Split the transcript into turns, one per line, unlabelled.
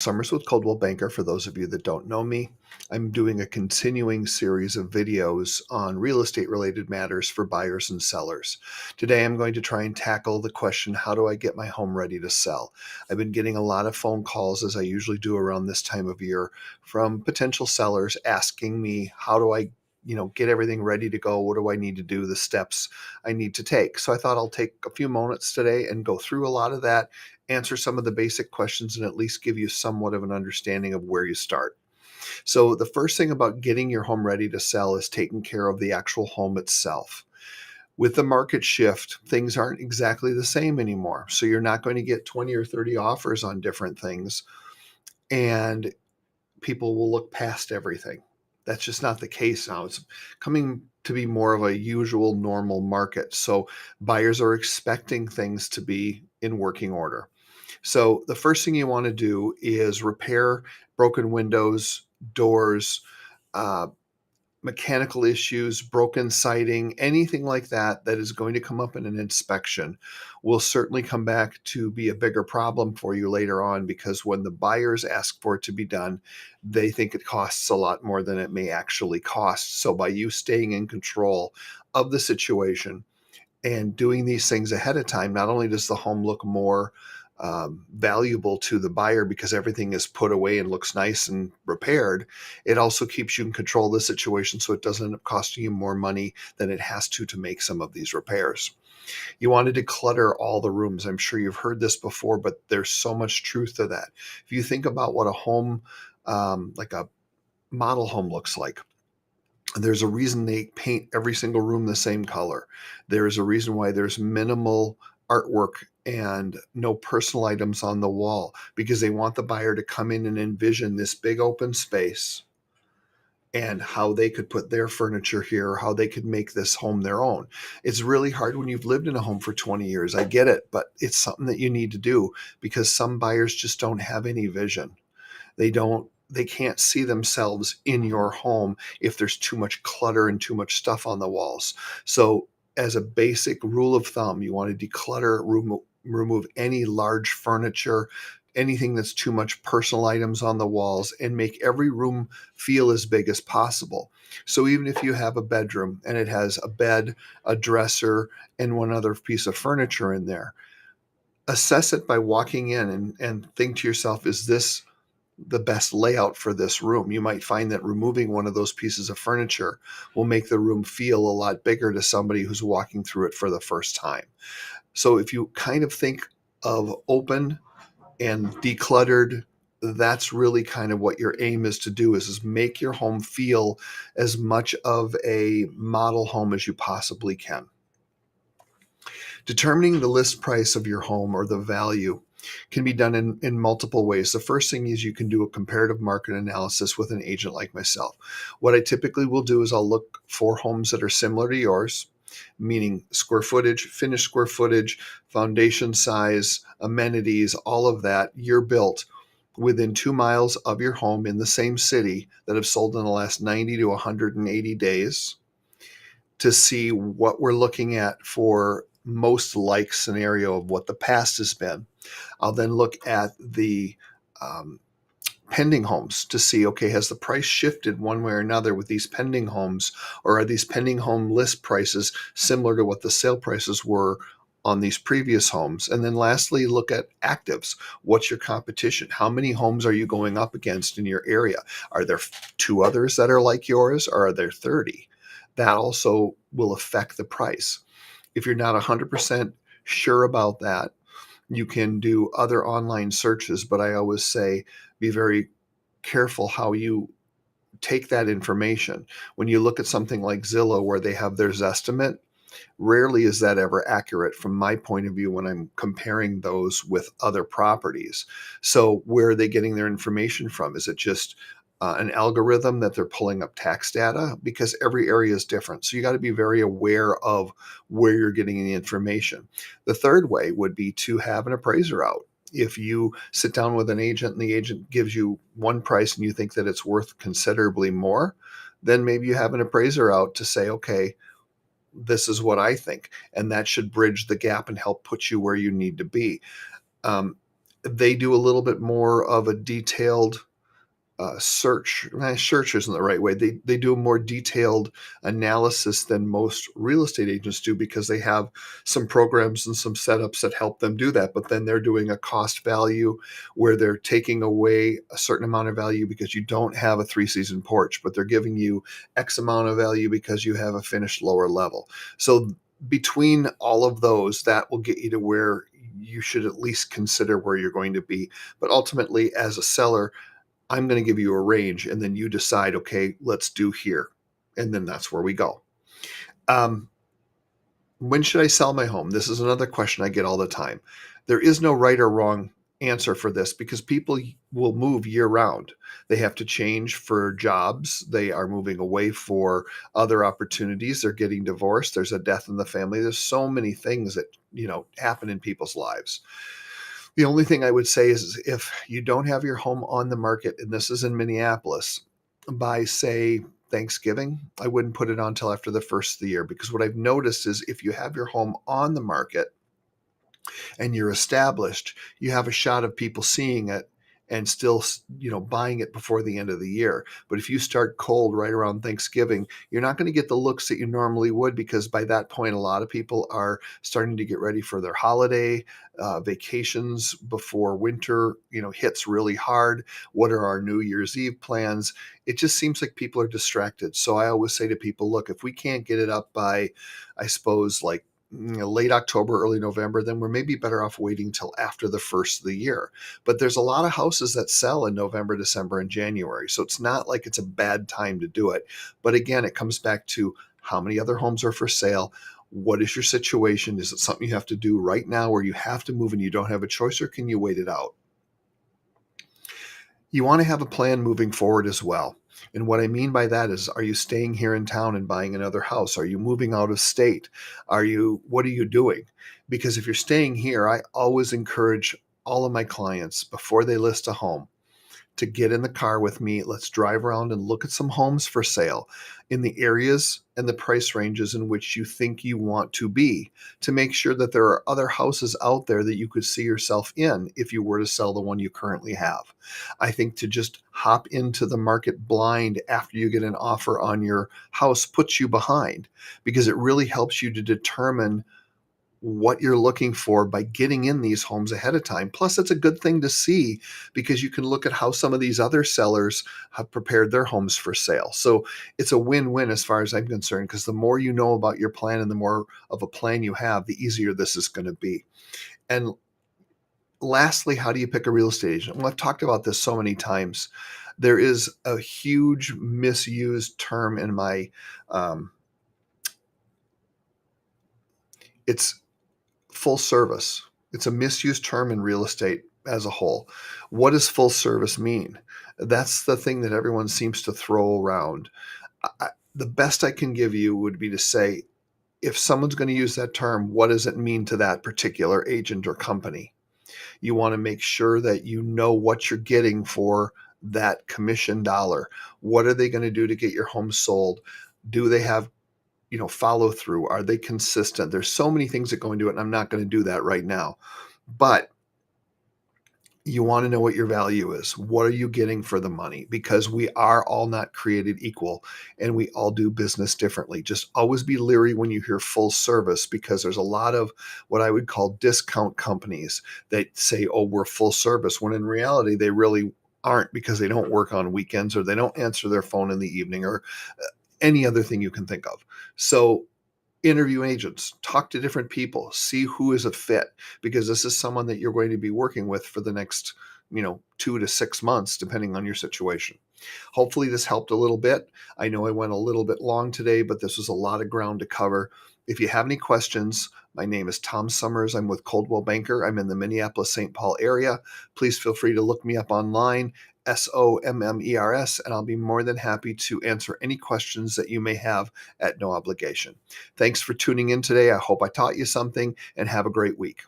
Summers with Coldwell Banker. For those of you that don't know me, I'm doing a continuing series of videos on real estate related matters for buyers and sellers. Today, I'm going to try and tackle the question, how do I get my home ready to sell? I've been getting a lot of phone calls, as I usually do around this time of year, from potential sellers asking me, how do I get everything ready to go? What do I need to do? The steps I need to take. So I thought I'll take a few moments today and go through a lot of that, answer some of the basic questions, and at least give you somewhat of an understanding of where you start. So the first thing about getting your home ready to sell is taking care of the actual home itself. With the market shift, things aren't exactly the same anymore. So you're not going to get 20 or 30 offers on different things, and people will look past everything. That's just not the case now. It's coming to be more of a usual normal market. So buyers are expecting things to be in working order. So the first thing you want to do is repair broken windows, doors, uh, mechanical issues, broken siding, anything like that that is going to come up in an inspection will certainly come back to be a bigger problem for you later on, because when the buyers ask for it to be done, they think it costs a lot more than it may actually cost. So by you staying in control of the situation and doing these things ahead of time, not only does the home look more valuable to the buyer because everything is put away and looks nice and repaired, it also keeps you in control of the situation, so it doesn't end up costing you more money than it has to make some of these repairs. You want to declutter all the rooms. I'm sure you've heard this before, but there's so much truth to that. If you think about what a home, like a model home, looks like, there's a reason they paint every single room the same color. There's a reason why there's minimal artwork and no personal items on the wall, because they want the buyer to come in and envision this big open space and how they could put their furniture here, or how they could make this home their own. It's really hard when you've lived in a home for 20 years. I get it, but it's something that you need to do, because some buyers just don't have any vision. They can't see themselves in your home if there's too much clutter and too much stuff on the walls. So as a basic rule of thumb, you want to declutter, remove any large furniture, anything that's too much personal items on the walls, and make every room feel as big as possible. So even if you have a bedroom and it has a bed, a dresser, and one other piece of furniture in there, assess it by walking in and think to yourself, is this the best layout for this room? You might find that removing one of those pieces of furniture will make the room feel a lot bigger to somebody who's walking through it for the first time. So if you kind of think of open and decluttered, that's really kind of what your aim is to do, is make your home feel as much of a model home as you possibly can. Determining the list price of your home, or the value, can be done in multiple ways. The first thing is you can do a comparative market analysis with an agent like myself. What I typically will do is I'll look for homes that are similar to yours, meaning square footage, finished square footage, foundation size, amenities, all of that, year built, within 2 miles of your home in the same city, that have sold in the last 90 to 180 days, to see what we're looking at for most like scenario of what the past has been. I'll then look at the um, pending homes to see, okay, has the price shifted one way or another with these pending homes, or are these pending home list prices similar to what the sale prices were on these previous homes? And then lastly, look at actives. What's your competition? How many homes are you going up against in your area? Are there two others that are like yours, or are there 30? That also will affect the price. If you're not 100% sure about that, you can do other online searches, but I always say be very careful how you take that information. When you look at something like Zillow, where they have their Zestimate, rarely is that ever accurate from my point of view when I'm comparing those with other properties. So where are they getting their information from? Is it just an algorithm that they're pulling up tax data? Because every area is different. So you got to be very aware of where you're getting the information. The third way would be to have an appraiser out. If you sit down with an agent and the agent gives you one price and you think that it's worth considerably more, then maybe you have an appraiser out to say, okay, this is what I think. And that should bridge the gap and help put you where you need to be. Um, They do a little bit more of a detailed search isn't the right way. They do a more detailed analysis than most real estate agents do because they have some programs and some setups that help them do that. But then they're doing a cost value where they're taking away a certain amount of value because you don't have a 3-season porch, but they're giving you X amount of value because you have a finished lower level. So between all of those, that will get you to where you should at least consider where you're going to be. But ultimately, as a seller, I'm going to give you a range and then you decide, okay, let's do here. And then that's where we go. Um, when should I sell my home? This is another question I get all the time. There is no right or wrong answer for this because people will move year round. They have to change for jobs. They are moving away for other opportunities. They're getting divorced. There's a death in the family. There's so many things that, happen in people's lives. The only thing I would say is if you don't have your home on the market, and this is in Minneapolis, by say Thanksgiving, I wouldn't put it on till after the first of the year because what I've noticed is if you have your home on the market and you're established, you have a shot of people seeing it and still, buying it before the end of the year. But if you start cold right around Thanksgiving, you're not going to get the looks that you normally would because by that point, a lot of people are starting to get ready for their holiday vacations before winter, hits really hard. What are our New Year's Eve plans? It just seems like people are distracted. So I always say to people, look, if we can't get it up by, I suppose, like late October, early November, then we're maybe better off waiting till after the first of the year. But there's a lot of houses that sell in November, December, and January. So it's not like it's a bad time to do it. But again, it comes back to how many other homes are for sale. What is your situation? Is it something you have to do right now where you have to move and you don't have a choice, or can you wait it out? You want to have a plan moving forward as well. And what I mean by that is, are you staying here in town and buying another house? Are you moving out of state? What are you doing? Because if you're staying here, I always encourage all of my clients before they list a home to get in the car with me. Let's drive around and look at some homes for sale in the areas and the price ranges in which you think you want to be, to make sure that there are other houses out there that you could see yourself in if you were to sell the one you currently have. I think to just hop into the market blind after you get an offer on your house puts you behind because it really helps you to determine what you're looking for by getting in these homes ahead of time. Plus, it's a good thing to see because you can look at how some of these other sellers have prepared their homes for sale. So it's a win-win as far as I'm concerned, because the more you know about your plan and the more of a plan you have, the easier this is going to be. And lastly, how do you pick a real estate agent? Well, I've talked about this so many times. There is a huge misused term in my, it's full service. It's a misused term in real estate as a whole. What does full service mean? That's the thing that everyone seems to throw around. The best I can give you would be to say, if someone's going to use that term, what does it mean to that particular agent or company? You want to make sure that you know what you're getting for that commission dollar. What are they going to do to get your home sold? Do they have follow through? Are they consistent? There's so many things that go into it, and I'm not going to do that right now. But you want to know what your value is. What are you getting for the money? Because we are all not created equal and we all do business differently. Just always be leery when you hear full service, because there's a lot of what I would call discount companies that say, oh, we're full service, when in reality, they really aren't, because they don't work on weekends or they don't answer their phone in the evening or any other thing you can think of. So interview agents, talk to different people, see who is a fit, because this is someone that you're going to be working with for the next, 2 to 6 months, depending on your situation. Hopefully this helped a little bit. I know I went a little bit long today, but this was a lot of ground to cover. If you have any questions, my name is Tom Summers. I'm with Coldwell Banker. I'm in the Minneapolis-St. Paul area. Please feel free to look me up online, SOMMERS, and I'll be more than happy to answer any questions that you may have at no obligation. Thanks for tuning in today. I hope I taught you something, and have a great week.